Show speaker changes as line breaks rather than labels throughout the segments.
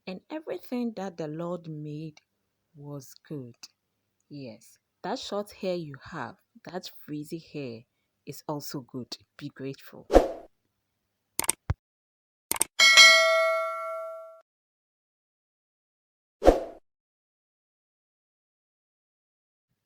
and everything that the Lord made was good. Yes, that short hair you have, that frizzy hair, is also good. Be grateful.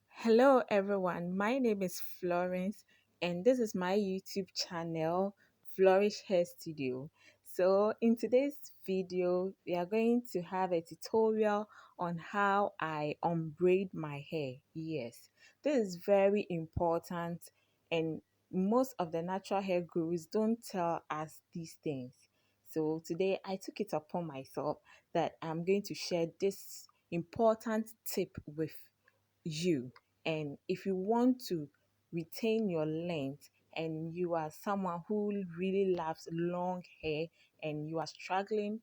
Hello, everyone. My name is Florence, and this is my YouTube channel, Flourish Hair Studio. So, in today's video, we are going to have a tutorial on how I unbraid my hair. Yes, this is very important, and most of the natural hair gurus don't tell us these things. So, today I took it upon myself that I'm going to share this important tip with you. And if you want to retain your length and you are someone who really loves long hair and you are struggling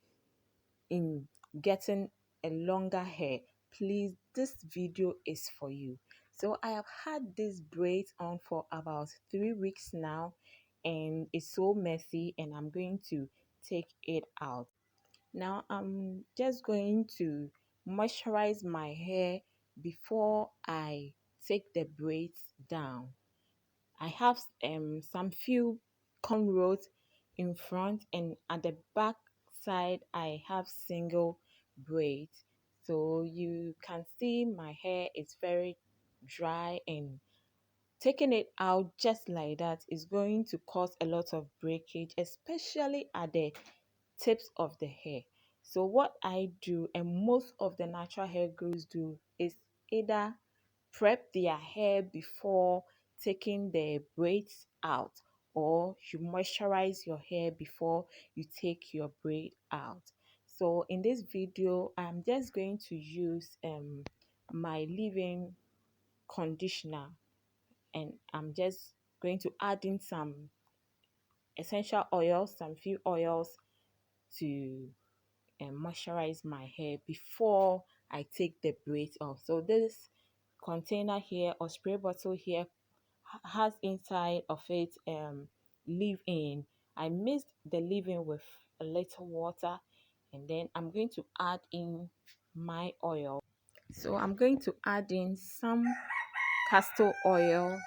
in getting a longer hair, please, this video is for you. So I have had this braid on for about 3 weeks now, and it's so messy, and I'm going to take it out. Now I'm just going to moisturize my hair before I take the braids down. I have some few cornrows in front, and at the back side I have single braids. So you can see my hair is very dry, and taking it out just like that is going to cause a lot of breakage, especially at the tips of the hair. So what I do, and most of the natural hair gurus do, is either prep their hair before taking the braids out, or you moisturize your hair before you take your braid out. So in this video, I'm just going to use my leave-in conditioner, and I'm just going to add in some essential oils, some few oils to moisturize my hair before I take the braids off. So this container here, or spray bottle here, has inside of it leave-in. I mixed the leave-in with a little water, and then I'm going to add in my oil. So I'm going to add in some castor oil,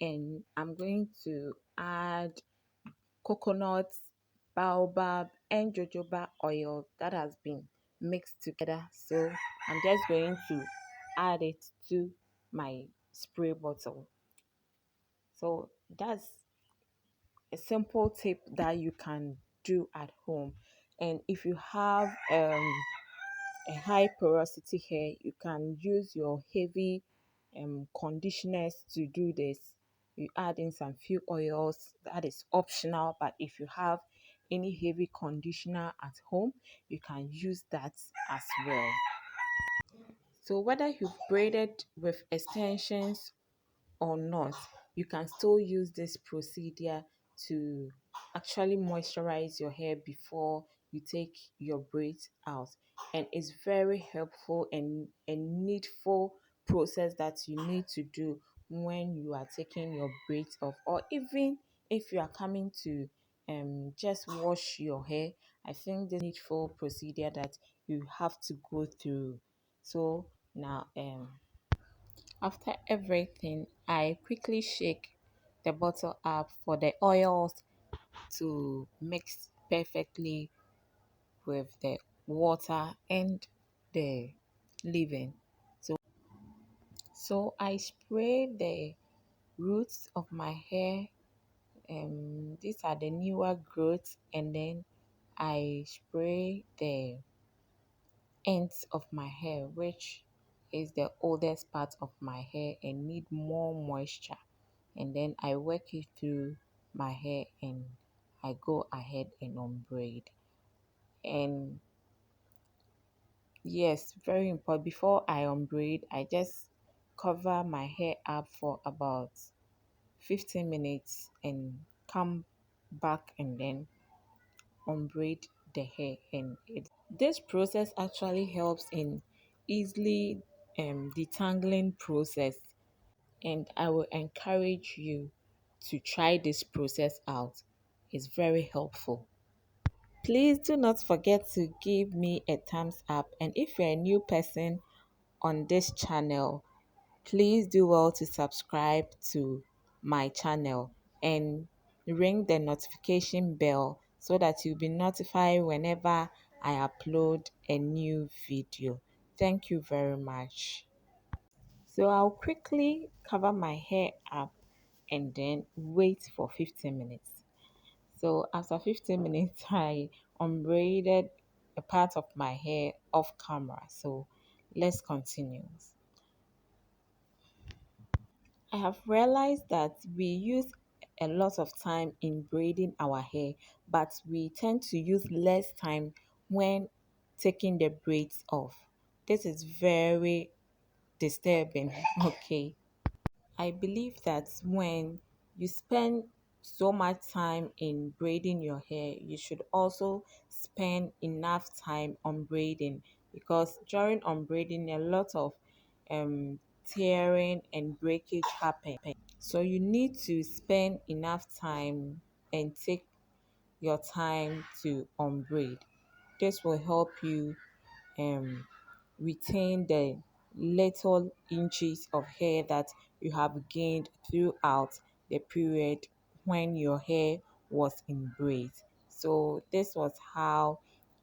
and I'm going to add coconut, baobab, and jojoba oil that has been mixed together. So I'm just going to add it to my spray bottle. So that's a simple tip that you can do at home. And if you have a high porosity hair, you can use your heavy conditioners to do this. You add in some few oils, that is optional, but if you have any heavy conditioner at home, you can use that as well. So whether you've braided with extensions or not, you can still use this procedure to actually moisturize your hair before you take your braids out. And it's very helpful and a needful process that you need to do when you are taking your braids off, or even if you are coming to just wash your hair. I think the needful procedure that you have to go through. So now after everything, I quickly shake the bottle up for the oils to mix perfectly with the water and the leave-in. So I spray the roots of my hair. These are the newer growths, and then I spray the ends of my hair, which is the oldest part of my hair and need more moisture. And then I work it through my hair, and I go ahead and unbraid. And yes, very important, before I unbraid, I just cover my hair up for about 15 minutes and come back and then unbraid the hair. And this process actually helps in easily detangling process, and I will encourage you to try this process out. It's very helpful. Please do not forget to give me a thumbs up. And if you're a new person on this channel, please do well to subscribe to my channel and ring the notification bell so that you'll be notified whenever I upload a new video. Thank you very much. So I'll quickly cover my hair up and then wait for 15 minutes. So after 15 minutes, I unbraided a part of my hair off camera. So let's continue. I have realized that we use a lot of time in braiding our hair, but we tend to use less time when taking the braids off. This is very disturbing. Okay. I believe that when you spend so much time in braiding your hair, you should also spend enough time on braiding, because during unbraiding a lot of tearing and breakage happen. So you need to spend enough time and take your time to unbraid. This will help you um retain the little inches of hair that you have gained throughout the period when your hair was in braids. So this was how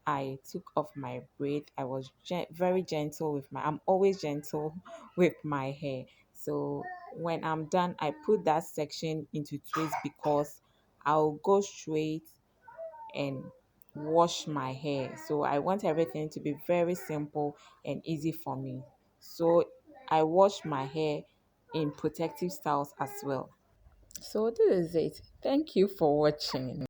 I took off my braid. I was very gentle with I'm always gentle with my hair. So when I'm done, I put that section into twists because I'll go straight and wash my hair. So I want everything to be very simple and easy for me. So I wash my hair in protective styles as well. So this is it. Thank you for watching.